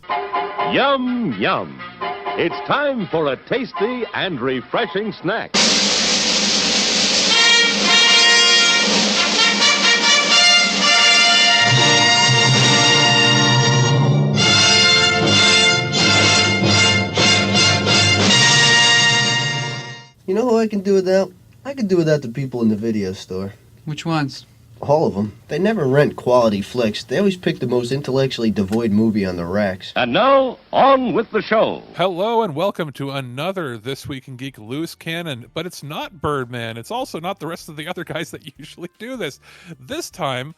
Yum, yum. It's time for a tasty and refreshing snack. You know who I can do without? I can do without the people in the video store. Which ones? All of them. They never rent quality flicks. They always pick the most intellectually devoid movie on the racks. And now, on with the show. Hello and welcome to another This Week in Geek loose cannon, but it's not Birdman. It's also not the rest of the other guys that usually do this. This time,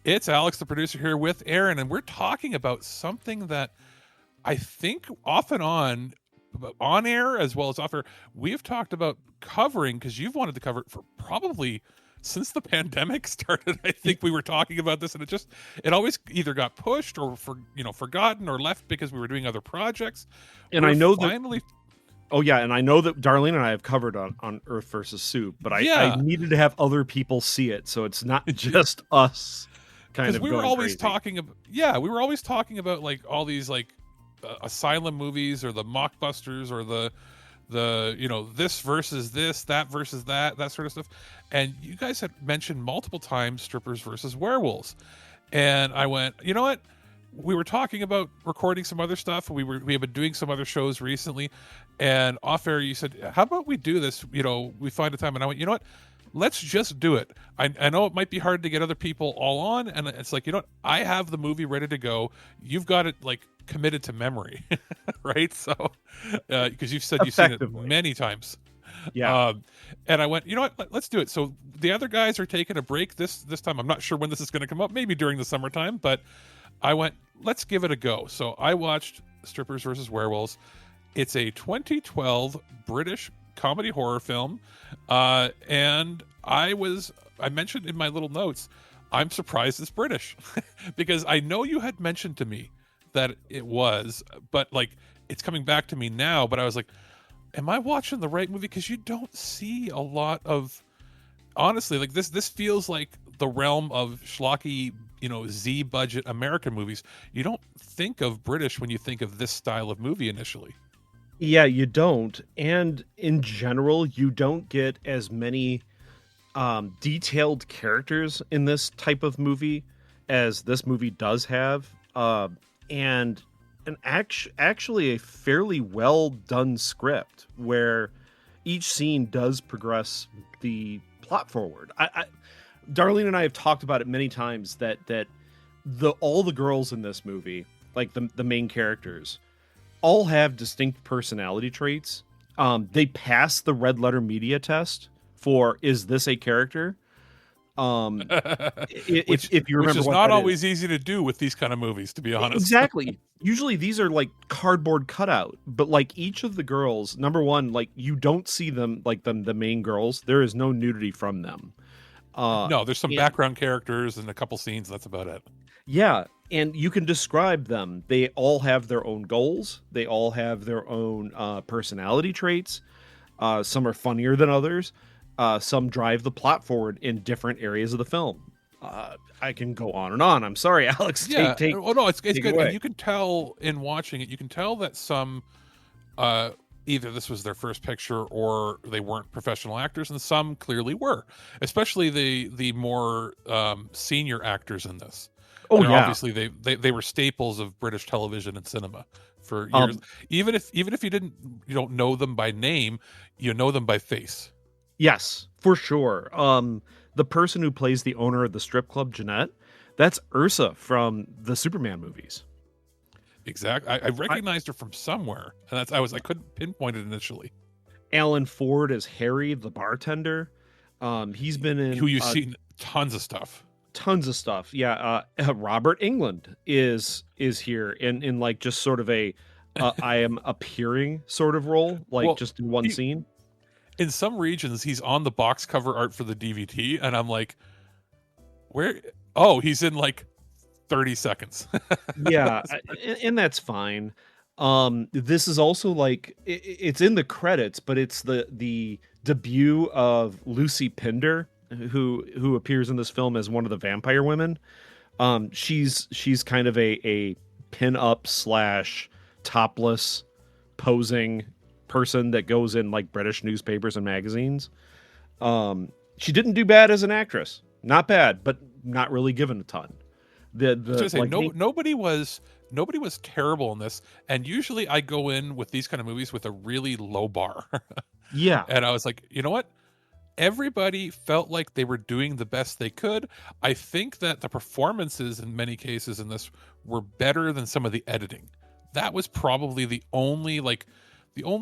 it's Alex, the producer, here with Aaron, and we're talking about something that I think off and on air as well as off air, we've talked about covering, because you've wanted to cover it for probably since the pandemic started. I think we were talking about this, and it always either got pushed or forgotten or left because we were doing other projects. And I know that Darlene and I have covered on Earth versus Soup, but I needed to have other people see it, so it's not just us kind of we going were always crazy. we were always talking about like all these like asylum movies or the mockbusters or the this versus this, that versus that sort of stuff. And you guys had mentioned multiple times Strippers Vs Werewolves, and I went, you know what, we were talking about recording some other stuff. We have been doing some other shows recently, and off air you said, how about we do this, we find a time. And I went, you know what, let's just do it. I know it might be hard to get other people all on, and it's like, you know what, I have the movie ready to go. You've got it like committed to memory, right? So because you've said you've seen it many times. Yeah. And I went, you know what, let's do it. So the other guys are taking a break this time. I'm not sure when this is going to come up, maybe during the summertime, but I went, let's give it a go. So I watched Strippers vs Werewolves. It's a 2012 British comedy horror film, and I mentioned in my little notes, I'm surprised it's British because I know you had mentioned to me that it was, but like it's coming back to me now. But I was like, am I watching the right movie? Because you don't see a lot of, honestly, like this feels like the realm of schlocky, Z budget American movies. You don't think of British when you think of this style of movie initially. Yeah, you don't. And in general, you don't get as many detailed characters in this type of movie as this movie does have. And actually a fairly well done script where each scene does progress the plot forward. Darlene and I have talked about it many times that all the girls in this movie, like the main characters, all have distinct personality traits. They pass the red letter media test for, is this a character? If you remember, which is not always easy to do with these kind of movies, to be honest. Exactly. Usually these are like cardboard cutout, but like each of the girls, number one, like you don't see them like the main girls. There is no nudity from them. No, there's some background characters and a couple scenes. That's about it. Yeah. And you can describe them. They all have their own goals. They all have their own personality traits. Some are funnier than others. Some drive the plot forward in different areas of the film. I can go on and on. I'm sorry, Alex. Yeah. It's good. Away. And you can tell in watching it, you can tell that some either this was their first picture or they weren't professional actors, and some clearly were, especially the more senior actors in this. Oh, yeah. Obviously they were staples of British television and cinema for years. Even if you don't know them by name, you know them by face. Yes, for sure. The person who plays the owner of the strip club, Jeanette, that's Ursa from the Superman movies. Exactly. I recognized her from somewhere, and I couldn't pinpoint it initially. Alan Ford as Harry, the bartender. He's been in who you've seen tons of stuff. Yeah. Robert Englund is here in like just sort of a I am appearing sort of role, like just in one scene. In some regions, he's on the box cover art for the DVD, and I'm like, where? Oh, he's in like 30 seconds. Yeah, and that's fine. This is also like it's in the credits, but it's the debut of Lucy Pinder, who appears in this film as one of the vampire women. She's kind of a pin-up / topless posing person that goes in like British newspapers and magazines. She didn't do bad as an actress. Not bad, but not really given a ton. Nobody was terrible in this, and usually I go in with these kind of movies with a really low bar. Yeah. And I was like, you know what? Everybody felt like they were doing the best they could. I think that the performances in many cases in this were better than some of the editing. That was probably the only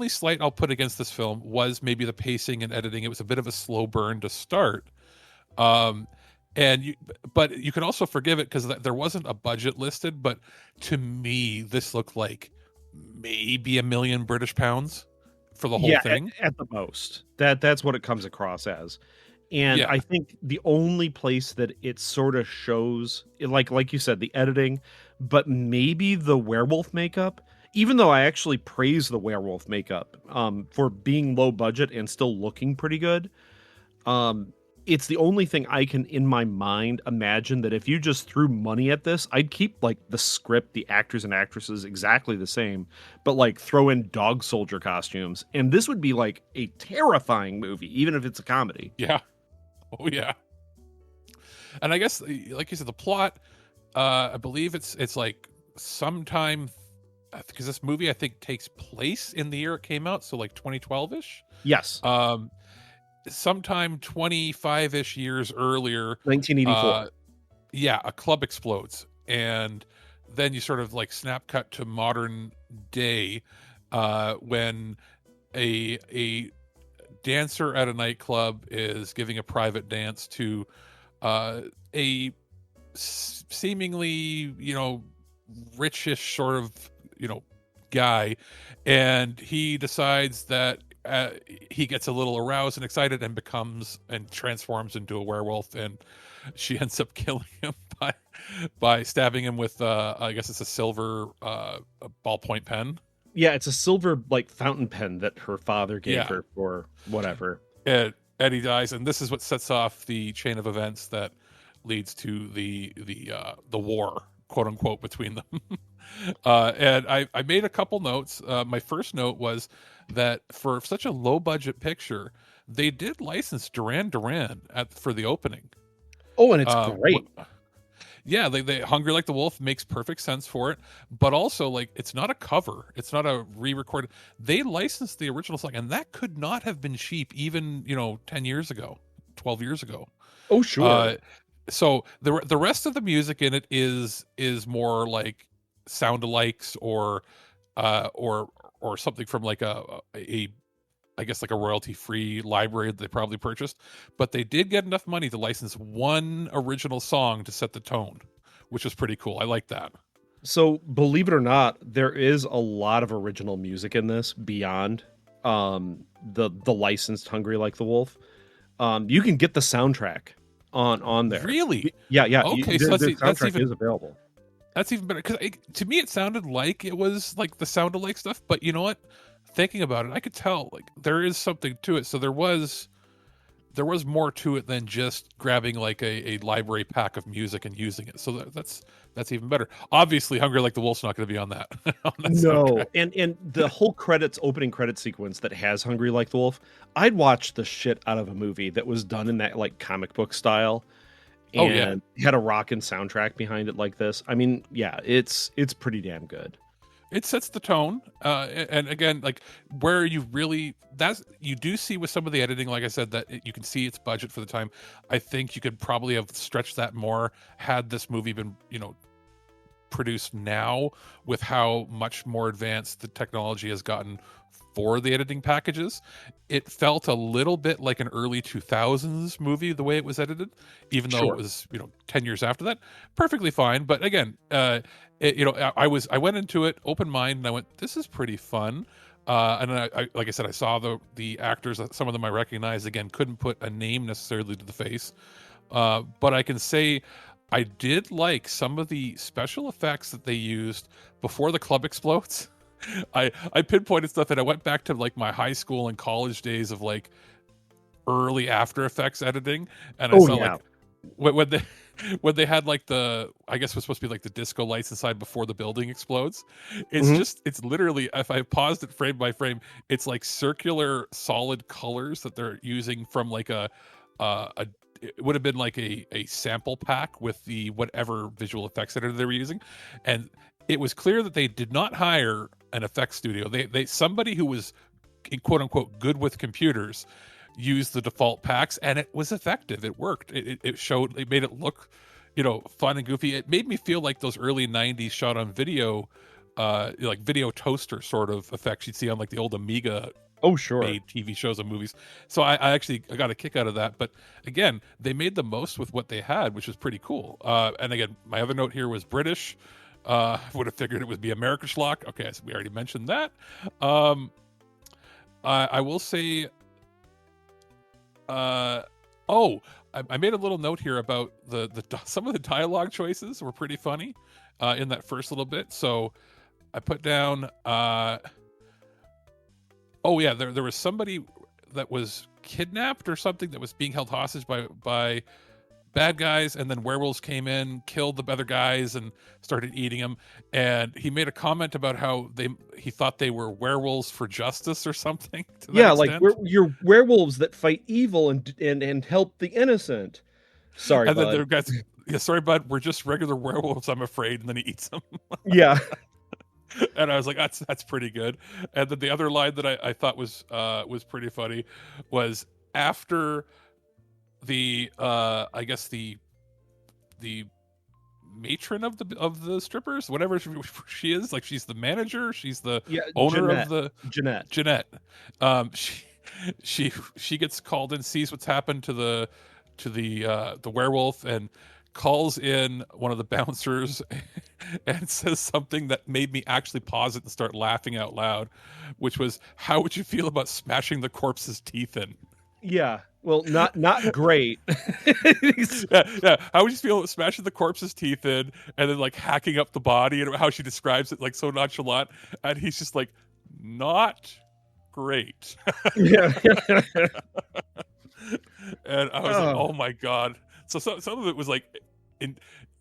slight I'll put against this film was maybe the pacing and editing. It was a bit of a slow burn to start. But you can also forgive it because there wasn't a budget listed. But to me, this looked like maybe £1 million British pounds for the whole thing. At the most. That's what it comes across as. And I think the only place that it sort of shows, like you said, the editing, but maybe the werewolf makeup, even though I actually praise the werewolf makeup for being low budget and still looking pretty good. It's the only thing I can, in my mind, imagine that if you just threw money at this, I'd keep like the script, the actors and actresses exactly the same, but like throw in dog soldier costumes. And this would be like a terrifying movie, even if it's a comedy. Yeah. Oh, yeah. And I guess, like you said, the plot, I believe it's like sometime, because this movie, I think, takes place in the year it came out, so like 2012-ish. Yes. Sometime 25-ish years earlier, 1984. A club explodes, and then you sort of like snap cut to modern day, when a dancer at a nightclub is giving a private dance to a seemingly, richish sort of, guy, and he decides that he gets a little aroused and excited and transforms into a werewolf, and she ends up killing him by stabbing him with I guess it's a silver ballpoint pen. Yeah, it's a silver like fountain pen that her father gave her for whatever. And he dies, and this is what sets off the chain of events that leads to the war, quote unquote, between them. And I made a couple notes. My first note was that for such a low budget picture, they did license Duran Duran for the opening. Oh, and it's great. Yeah, they Hungry Like the Wolf makes perfect sense for it, but also like it's not a cover, it's not a re-recorded. They licensed the original song, and that could not have been cheap even 10 years ago, 12 years ago. Oh, sure. So the rest of the music in it is more like sound-alikes or something from like a I guess like a royalty-free library that they probably purchased, but they did get enough money to license one original song to set the tone, which was pretty cool. I like that. So believe it or not, there is a lot of original music in this beyond the licensed Hungry Like the Wolf. You can get the soundtrack on there. Really? Yeah. Okay, the soundtrack is available. That's even better, because to me it sounded like it was like the sound-alike stuff, but you know what? Thinking about it, I could tell like there is something to it. So there was more to it than just grabbing like a library pack of music and using it. So that's even better. Obviously, Hungry Like the Wolf's not going to be on that. No, and the whole opening credit sequence that has Hungry Like the Wolf, I'd watch the shit out of a movie that was done in that like comic book style. And had a rockin' soundtrack behind it like this. I mean, yeah, it's pretty damn good. It sets the tone, and again, like where you do see with some of the editing, like I said, that you can see its budget for the time. I think you could probably have stretched that more had this movie been, produced now, with how much more advanced the technology has gotten for the editing packages. It felt a little bit like an early 2000s movie the way it was edited, even though it was 10 years after that. Perfectly fine, but again, I went into it open mind, and I went, this is pretty fun. And I like I said, I saw the actors. Some of them I recognized. Again, couldn't put a name necessarily to the face, but I can say I did like some of the special effects that they used before the club explodes. I pinpointed stuff, and I went back to like my high school and college days of like early After Effects editing, and I saw like when they when they had like I guess it was supposed to be like the disco lights inside before the building explodes. Mhm. It's literally, if I paused it frame by frame, it's like circular solid colors that they're using from like a it would have been like a sample pack with the whatever visual effects editor they were using. And it was clear that they did not hire an effects studio. They somebody who was quote unquote good with computers used the default packs, and it was effective. It worked. It showed, it made it look, fun and goofy. It made me feel like those early 90s shot on video, like video toaster sort of effects you'd see on like the old Amiga Oh, sure. made TV shows and movies. So I actually got a kick out of that. But again, they made the most with what they had, which was pretty cool. And again, my other note here was British. Would have figured it would be American schlock. Okay, so we already mentioned that. I will say, I made a little note here about the some of the dialogue choices were pretty funny in that first little bit. So I put down, there was somebody that was kidnapped or something, that was being held hostage by bad guys, and then werewolves came in, killed the other guys, and started eating them. And he made a comment about how he thought they were werewolves for justice or something. To that Yeah, like extent. you're werewolves that fight evil and help the innocent. Sorry, And then bud. the guys, yeah, sorry, bud, we're just regular werewolves, I'm afraid. And then he eats them. Yeah. And I was like, that's pretty good. And then the other line that I thought was pretty funny was after the I guess the matron of the strippers, whatever she is, like she's the manager, she's the Yeah, owner Jeanette. of the Jeanette. She gets called in, sees what's happened to the werewolf, and calls in one of the bouncers and says something that made me actually pause it and start laughing out loud, which was, how would you feel about smashing the corpse's teeth in? Yeah. Well, not great. Yeah. How would you feel about smashing the corpse's teeth in and then like hacking up the body, and how she describes it like so nonchalant, and he's just like, not great. Yeah. And I was like, oh my god. So some of it was like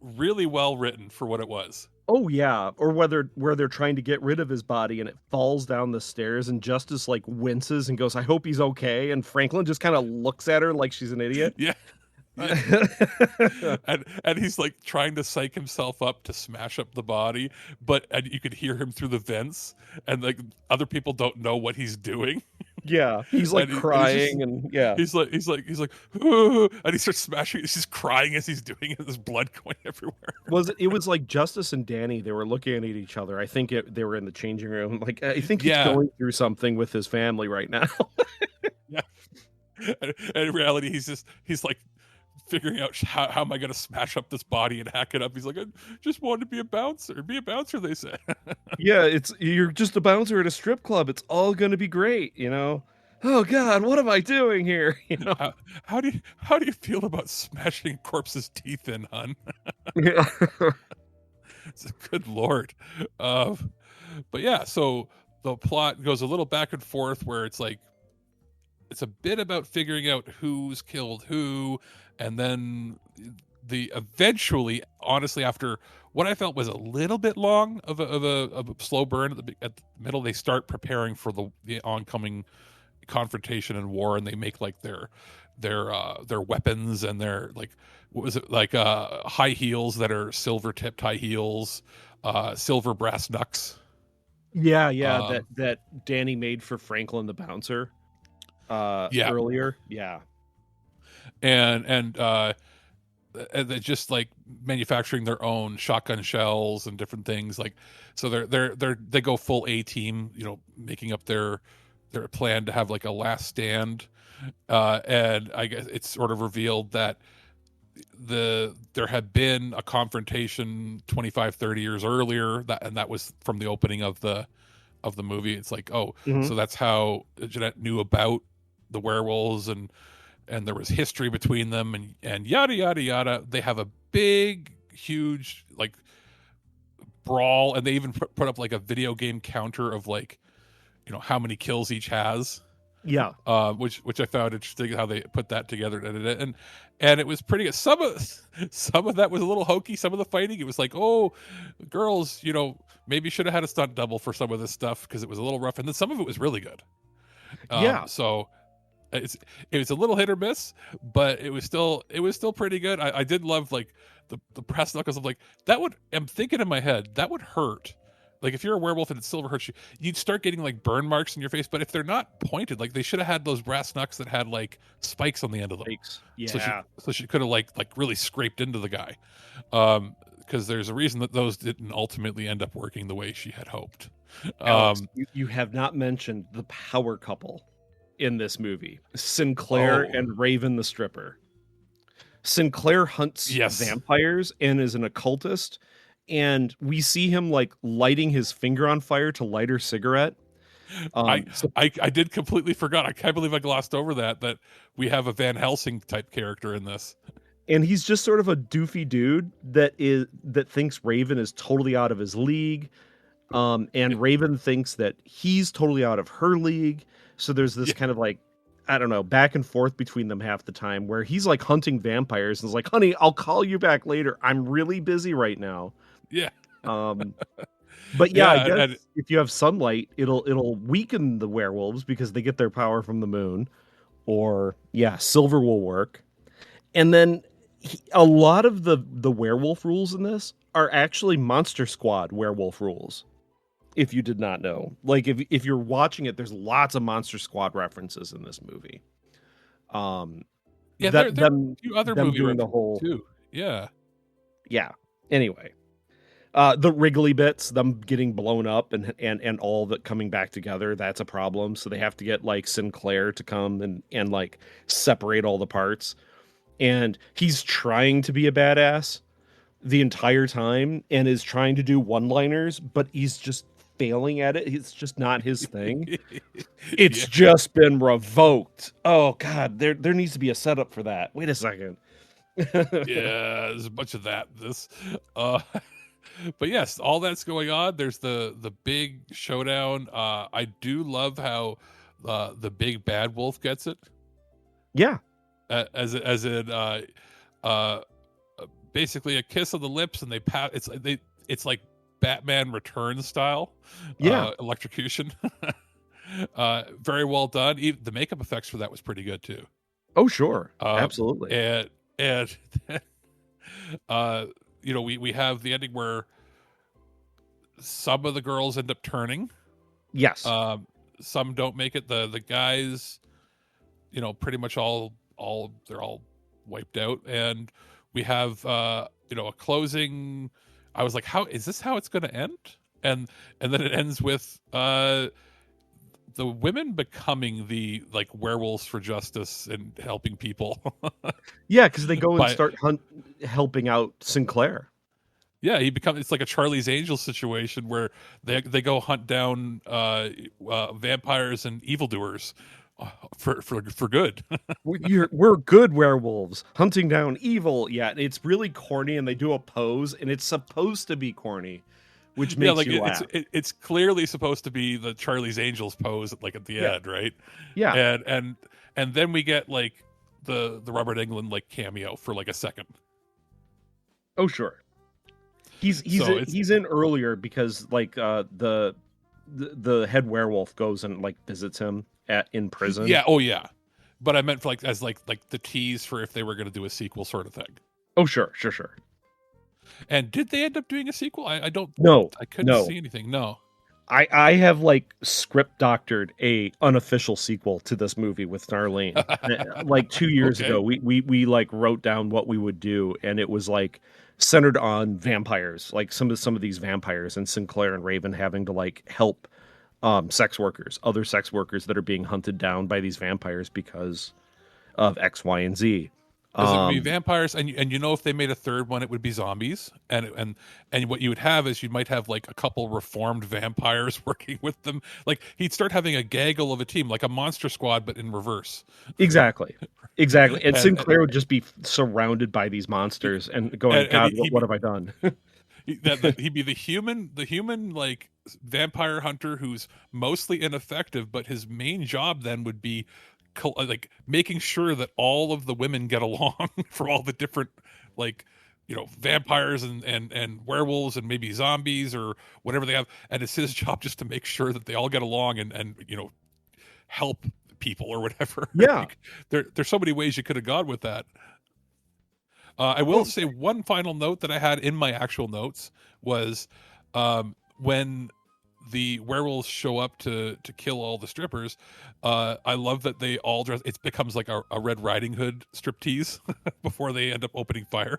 really well written for what it was. Oh yeah, or where they're trying to get rid of his body and it falls down the stairs and Justice like winces and goes, "I hope he's okay," and Franklin just kind of looks at her like she's an idiot. Yeah. and he's like trying to psych himself up to smash up the body, and you could hear him through the vents, and like other people don't know what he's doing. Yeah, he's like crying, and yeah, he's like "Ooh," and he starts smashing. He's just crying as he's doing it. There's blood going everywhere. It was like Justice and Danny, they were looking at each other. I think they were in the changing room. Like, I think he's going through something with his family right now. Yeah. And in reality, he's like figuring out how am I going to smash up this body and hack it up. He's like, I just wanted to be a bouncer. Be a bouncer, they say. Yeah, you're just a bouncer at a strip club. It's all going to be great, you know. Oh God, what am I doing here? You know. How do you feel about smashing corpse's teeth in, hun? Yeah. It's a good lord. But yeah, so the plot goes a little back and forth where it's like, it's a bit about figuring out who's killed who, and then eventually, honestly, after what I felt was a little bit long of a slow burn at the middle, they start preparing for the oncoming confrontation and war, and they make like their weapons and their, like, what was it, like high heels that are silver tipped high heels, silver brass knucks. Yeah, that Danny made for Franklin the bouncer. Earlier. Yeah. And they're just like manufacturing their own shotgun shells and different things, like, so they go full A team, making up their plan to have like a last stand. And I guess it's sort of revealed that there had been a confrontation 25-30 years earlier, that was from the opening of the movie. It's like, so that's how Jeanette knew about the werewolves, and there was history between them, and yada yada yada. They have a big, huge like brawl, and they even put up like a video game counter of like, how many kills each has. Yeah. Which I found interesting how they put that together and edited it, and it was pretty good. Some of that was a little hokey. Some of the fighting, it was like, oh, girls, maybe should have had a stunt double for some of this stuff because it was a little rough, and then some of it was really good. Yeah. So it was a little hit or miss, but it was still pretty good. I did love like the brass knuckles. I'm like, I'm thinking in my head that would hurt. Like if you're a werewolf and it silver hurts you, you'd start getting like burn marks in your face. But if they're not pointed, like they should have had those brass knucks that had like spikes on the end of them. Yeah. So she could have like really scraped into the guy. Because there's a reason that those didn't ultimately end up working the way she had hoped. Alex, you have not mentioned the power couple in this movie, Sinclair and Raven the stripper. Sinclair hunts vampires and is an occultist, and we see him like lighting his finger on fire to light her cigarette. I did completely forgot. I can't believe I glossed over that we have a Van Helsing type character in this. And he's just sort of a doofy dude that thinks Raven is totally out of his league. And Raven thinks that he's totally out of her league. So there's this kind of like, I don't know, back and forth between them half the time where he's like hunting vampires and is like, honey, I'll call you back later. I'm really busy right now. Yeah. But yeah, I guess if you have sunlight, it'll weaken the werewolves because they get their power from the moon. Or silver will work. And then a lot of the werewolf rules in this are actually Monster Squad werewolf rules. If you did not know, like if you're watching it, there's lots of Monster Squad references in this movie. There are a few other movie references too. Yeah. Anyway, the Wrigley bits, them getting blown up and all that coming back together, that's a problem. So they have to get like Sinclair to come and like separate all the parts. And he's trying to be a badass the entire time and is trying to do one-liners, but he's just failing at it. It's just not his thing. It's just been revoked. Oh God, there needs to be a setup for that. Wait a second. There's a bunch of that. But yes, all that's going on. There's the big showdown. I do love how the big bad wolf gets it. Yeah. As in basically a kiss on the lips, and it's like Batman Returns style. Electrocution. Very well done. Even the makeup effects for that was pretty good too. Oh sure, absolutely. And we have the ending where some of the girls end up turning. Yes. Some don't make it. The guys, pretty much all they're all wiped out, and we have a closing. I was like, how is this how it's going to end? And then it ends with the women becoming the like werewolves for justice and helping people. Because they go and start helping out Sinclair. Yeah, it's like a Charlie's Angels situation where they go hunt down vampires and evildoers for good. We're good werewolves hunting down evil. Yeah, it's really corny, and they do a pose, and it's supposed to be corny, which makes you laugh. It's clearly supposed to be the Charlie's Angels pose, like at the end, right? Yeah, and then we get like the Robert Englund like cameo for like a second. Oh sure, he's in earlier because like the head werewolf goes and like visits him in prison. Yeah. But I meant for like as like the tease for if they were going to do a sequel sort of thing. Oh sure. And did they end up doing a sequel? I don't know. I couldn't see anything. No. I have like script doctored a unofficial sequel to this movie with Darlene. Like 2 years ago, we like wrote down what we would do, and it was like centered on vampires, like some of these vampires, and Sinclair and Raven having to like help other sex workers that are being hunted down by these vampires because of X, Y, and Z. Because it would be vampires, and if they made a third one, it would be zombies, and what you would have is you might have like a couple reformed vampires working with them. Like he'd start having a gaggle of a team, like a Monster Squad, but in reverse. Exactly. And Sinclair would just be surrounded by these monsters and going, God, what have I done? He'd be the human like vampire hunter who's mostly ineffective, but his main job then would be like making sure that all of the women get along for all the different, like, vampires and werewolves and maybe zombies or whatever they have, and it's his job just to make sure that they all get along and help people or whatever. Yeah. Like, there's so many ways you could have gone with that. I will say one final note that I had in my actual notes was when the werewolves show up to kill all the strippers. I love that they all dress. It becomes like a Red Riding Hood striptease before they end up opening fire.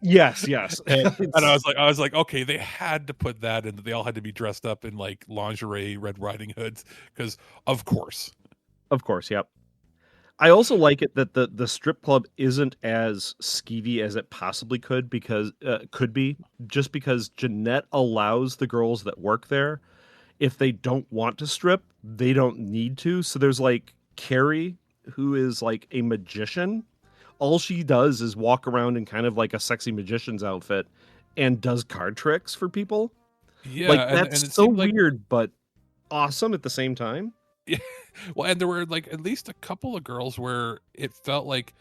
Yes. And I was like, okay, they had to put that in. They all had to be dressed up in like lingerie, Red Riding Hoods, because of course, yep. I also like it that the strip club isn't as skeevy as it possibly could be, just because Jeanette allows the girls that work there, if they don't want to strip, they don't need to. So there's like Carrie, who is like a magician. All she does is walk around in kind of like a sexy magician's outfit and does card tricks for people. Yeah, like that's and it so seemed like, weird, but awesome at the same time. yeah. Well, and there were like at least a couple of girls where it felt like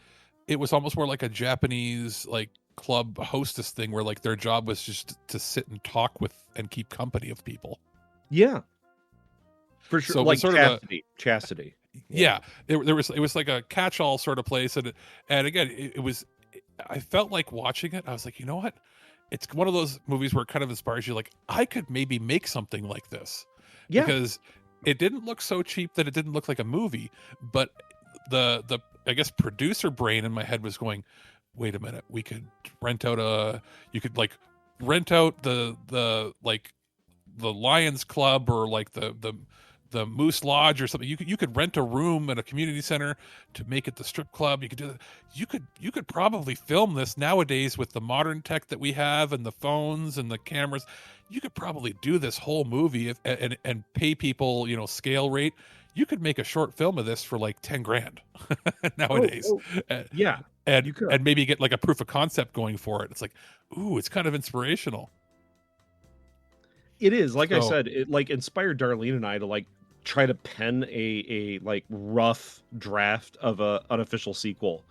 it was almost more like a Japanese like club hostess thing, where like their job was just to sit and talk with and keep company of people. Yeah, for sure. So like sort chastity. Yeah, it was like a catch-all sort of place, and again, it was. I felt like watching it. I was like, you know what? It's one of those movies where it kind of inspires you. Like, I could maybe make something like this. Yeah, because it didn't look so cheap that it didn't look like a movie, but the I guess producer brain in my head was going, wait a minute, we could rent out you could like rent out the like the Lions Club or like the Moose Lodge or something. You could rent a room at a community center to make it the strip club. You could do that. You could probably film this nowadays with the modern tech that we have and the phones and the cameras. You could probably do this whole movie and pay people, scale rate. You could make a short film of this for like 10 grand nowadays. Yeah. And you could. And maybe get like a proof of concept going for it. It's like, ooh, it's kind of inspirational. It is, like I said, it like inspired Darlene and I to like try to pen a like rough draft of a unofficial sequel,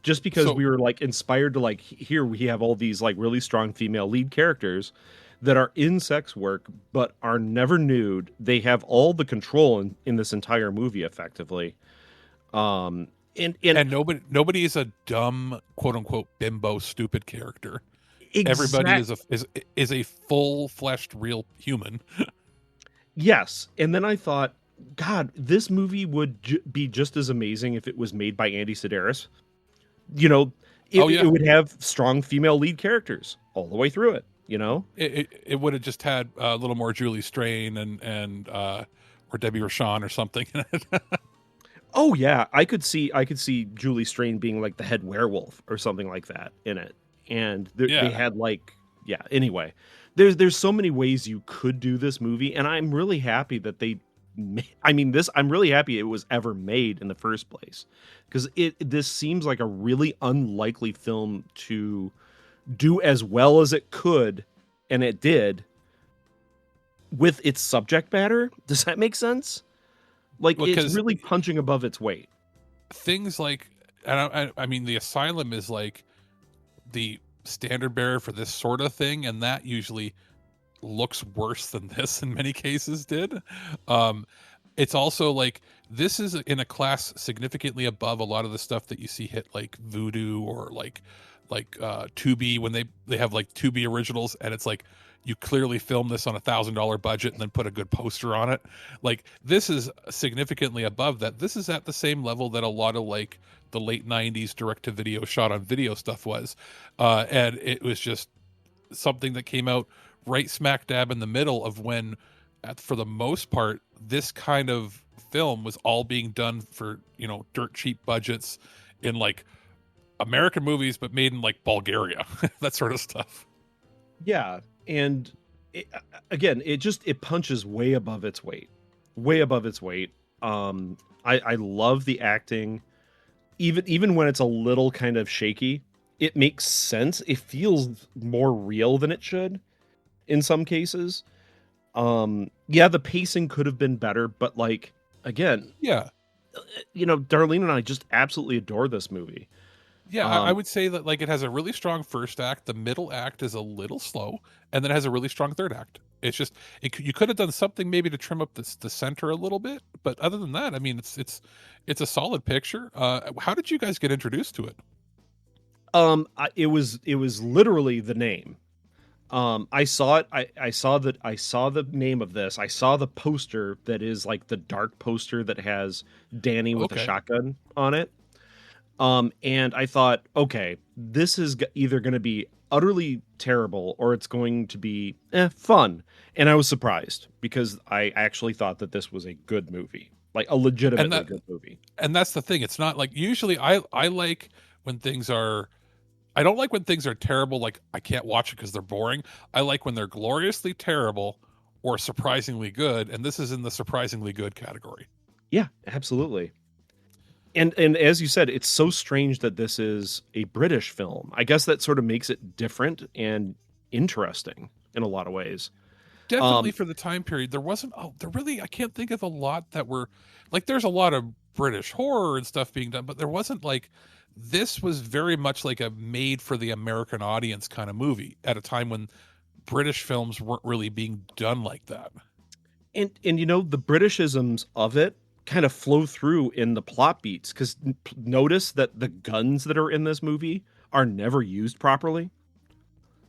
just because we were like inspired to like, here we have all these like really strong female lead characters that are in sex work but are never nude. They have all the control in this entire movie effectively. And nobody is a dumb, quote unquote, bimbo stupid character. Everybody is a full-fleshed real human. Yes. And then I thought, God, this movie would be just as amazing if it was made by Andy Sedaris. It would have strong female lead characters all the way through it. It would have just had a little more Julie Strain and or Debbie Rochon or something in it. Oh yeah, I could see Julie Strain being like the head werewolf or something like that in it. And they had like, anyway, there's so many ways you could do this movie, and I'm really happy that I'm really happy it was ever made in the first place, because this seems like a really unlikely film to do as well as it could, and it did, with its subject matter. Does that make sense? Like, it's really punching above its weight. Things like, and I mean, The Asylum is like the standard bearer for this sort of thing, and that usually looks worse than this in many cases did. It's also like, this is in a class significantly above a lot of the stuff that you see hit like Voodoo or like Tubi, when they have like Tubi originals, and it's like, you clearly filmed this on $1,000 budget and then put a good poster on it. Like, this is significantly above that. This is at the same level that a lot of like the late 90s direct-to-video shot on video stuff was. And it was just something that came out right smack dab in the middle of when, for the most part, this kind of film was all being done for, dirt cheap budgets in like American movies, but made in like Bulgaria, that sort of stuff. Yeah. And it punches way above its weight. I love the acting. Even when it's a little kind of shaky, it makes sense. It feels more real than it should in some cases. Yeah, the pacing could have been better, but like again, Yeah. Darlene and I just absolutely adore this movie. Yeah, I would say that like it has a really strong first act. The middle act is a little slow, and then it has a really strong third act. It's just you could have done something maybe to trim up the center a little bit, but other than that, I mean, it's a solid picture. How did you guys get introduced to it? It was literally the name. I saw it. I saw the name of this. I saw the poster that is like the dark poster that has Danny with a Okay. shotgun on it. And I thought, okay, this is either going to be utterly terrible or it's going to be fun. And I was surprised because I actually thought that this was a good movie, like a legitimately good movie. And that's the thing. It's not like usually I like when things are. I don't like when things are terrible. Like I can't watch it because they're boring. I like when they're gloriously terrible or surprisingly good. And this is in the surprisingly good category. Yeah, absolutely. And as you said, it's so strange that this is a British film. I guess that sort of makes it different and interesting in a lot of ways. Definitely for the time period, there wasn't. Oh, there really. I can't think of a lot that were like. There's a lot of British horror and stuff being done, but there wasn't like. This was very much like a made for the American audience kind of movie at a time when British films weren't really being done like that. And the Britishisms of it kind of flow through in the plot beats, because notice that the guns that are in this movie are never used properly.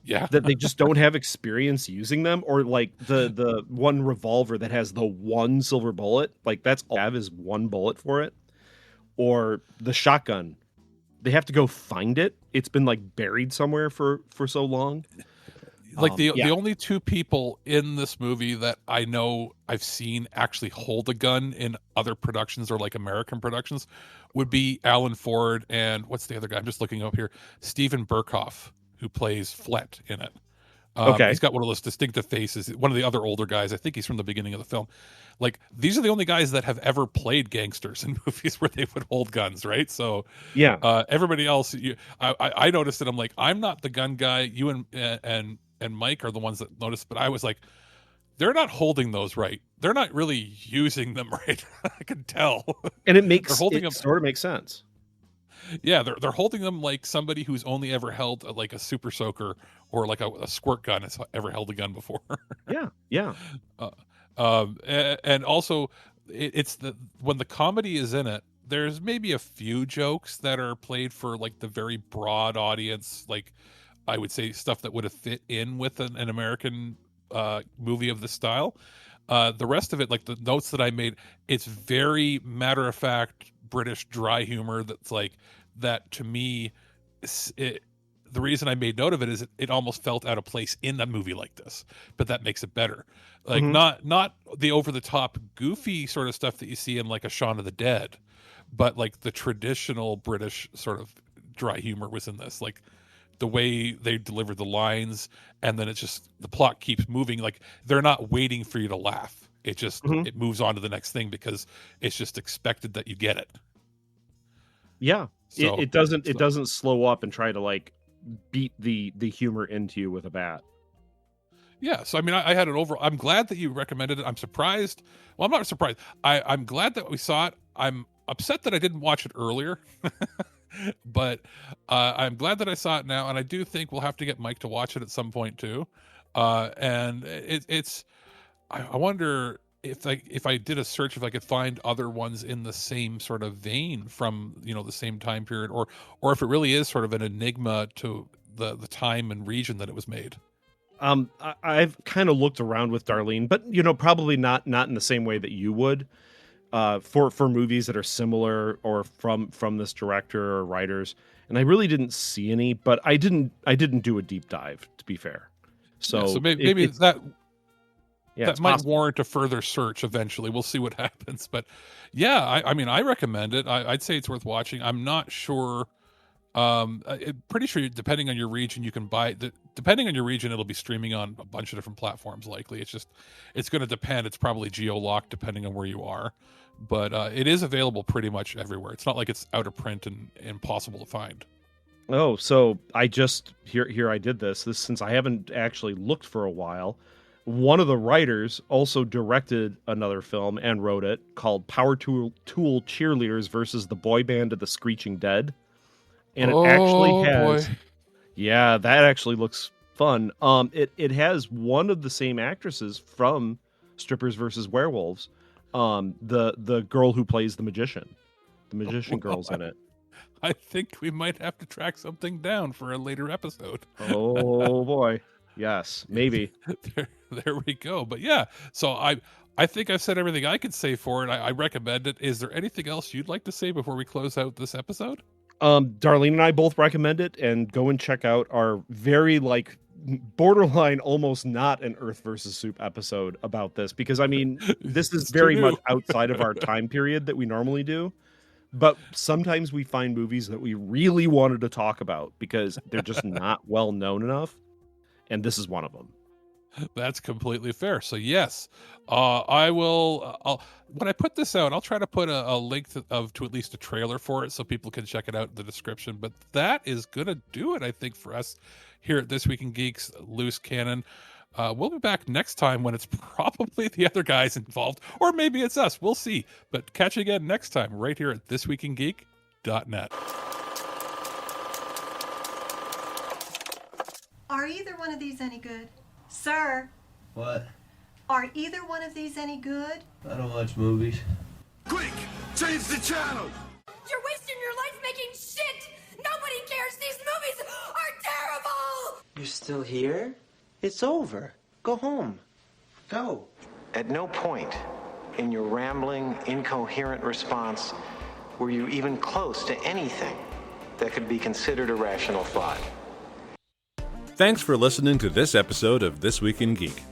Yeah. That they just don't have experience using them, or like the one revolver that has the one silver bullet, like that's all they have is one bullet for it. Or the shotgun, they have to go find it. It's been like buried somewhere for so long. Like the only two people in this movie that I know I've seen actually hold a gun in other productions or like American productions would be Alan Ford and what's the other guy? I'm just looking up here. Stephen Burkhoff, who plays Flet in it. Okay. He's got one of those distinctive faces. One of the other older guys, I think he's from the beginning of the film. Like these are the only guys that have ever played gangsters in movies where they would hold guns, right? So yeah, everybody else, I noticed it. I'm like, I'm not the gun guy. You and Mike are the ones that noticed, but I was like, they're not holding those right. They're not really using them right. I can tell. And it makes holding them, sort of makes sense. Yeah, they're holding them like somebody who's only ever held like a super soaker or like a squirt gun has ever held a gun before. Yeah. And also, it's when the comedy is in it, there's maybe a few jokes that are played for like the very broad audience, like I would say stuff that would have fit in with an American movie of this style. The rest of it, like the notes that I made, it's very matter of fact British dry humor that's like that to me. The reason I made note of it is it almost felt out of place in a movie like this, but that makes it better. Like not the over the top goofy sort of stuff that you see in like a Shaun of the Dead, but like the traditional British sort of dry humor was in this. Like the way they delivered the lines, and then it's just the plot keeps moving. Like they're not waiting for you to laugh. It just it moves on to the next thing because it's just expected that you get it. Yeah, so, it doesn't slow up and try to like beat the humor into you with a bat. Yeah, so I mean, I had it over. I'm glad that you recommended it. I'm surprised. Well, I'm not surprised. I'm glad that we saw it. I'm upset that I didn't watch it earlier. But I'm glad that I saw it now, and I do think we'll have to get Mike to watch it at some point too. And it's I wonder if I did a search, if I could find other ones in the same sort of vein from the same time period, or if it really is sort of an enigma to the time and region that it was made. I've kind of looked around with Darlene, but probably not in the same way that you would. For movies that are similar or from this director or writers, and I really didn't see any, but I didn't do a deep dive, to be fair. So maybe that might possible. warrant a further search eventually. We'll see what happens, but yeah, I mean, I recommend it. I'd say it's worth watching. I'm not sure. Pretty sure depending on your region, you can buy it. Depending on your region, it'll be streaming on a bunch of different platforms. Likely, it's going to depend. It's probably geo-locked depending on where you are, but it is available pretty much everywhere. It's not like it's out of print and impossible to find. Oh, so I just here I did this since I haven't actually looked for a while. One of the writers also directed another film and wrote it called Power Tool Cheerleaders versus the Boy Band of the Screeching Dead. And it actually has... Boy. Yeah, that actually looks fun. It has one of the same actresses from Strippers vs. Werewolves. The girl who plays the magician. The magician girl's in it. I think we might have to track something down for a later episode. Oh boy. Yes, maybe. There we go. But yeah, so I think I've said everything I could say for it. I recommend it. Is there anything else you'd like to say before we close out this episode? Darlene and I both recommend it, and go and check out our very borderline almost not an Earth versus Soup episode about this, because I mean this is very much outside of our time period that we normally do. But sometimes we find movies that we really wanted to talk about because they're just not well known enough. And this is one of them. That's completely fair. So yes, I will. When I put this out, I'll try to put a link to at least a trailer for it so people can check it out in the description. But that is gonna do it, I think, for us here at This Week in Geeks Loose Cannon. We'll be back next time when it's probably the other guys involved, or maybe it's us. We'll see. But catch you again next time right here at ThisWeekInGeek.net. Are either one of these any good? Sir, What? are either one of these any good? I don't watch movies. Quick, change the channel! You're wasting your life making shit! Nobody cares! These movies are terrible! You're still here? It's over. Go home. Go. At no point in your rambling, incoherent response were you even close to anything that could be considered a rational thought. Thanks for listening to this episode of This Week in Geek.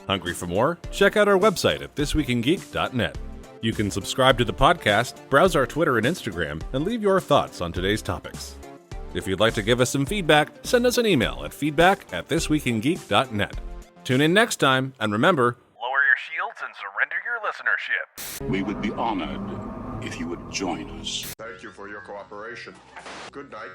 Hungry for more? Check out our website at thisweekingeek.net. You can subscribe to the podcast, browse our Twitter and Instagram, and leave your thoughts on today's topics. If you'd like to give us some feedback, send us an email at feedback@thisweekingeek.net. Tune in next time, and remember, Lower your shields and surrender your listenership. We would be honored if you would join us. Thank you for your cooperation. Good night.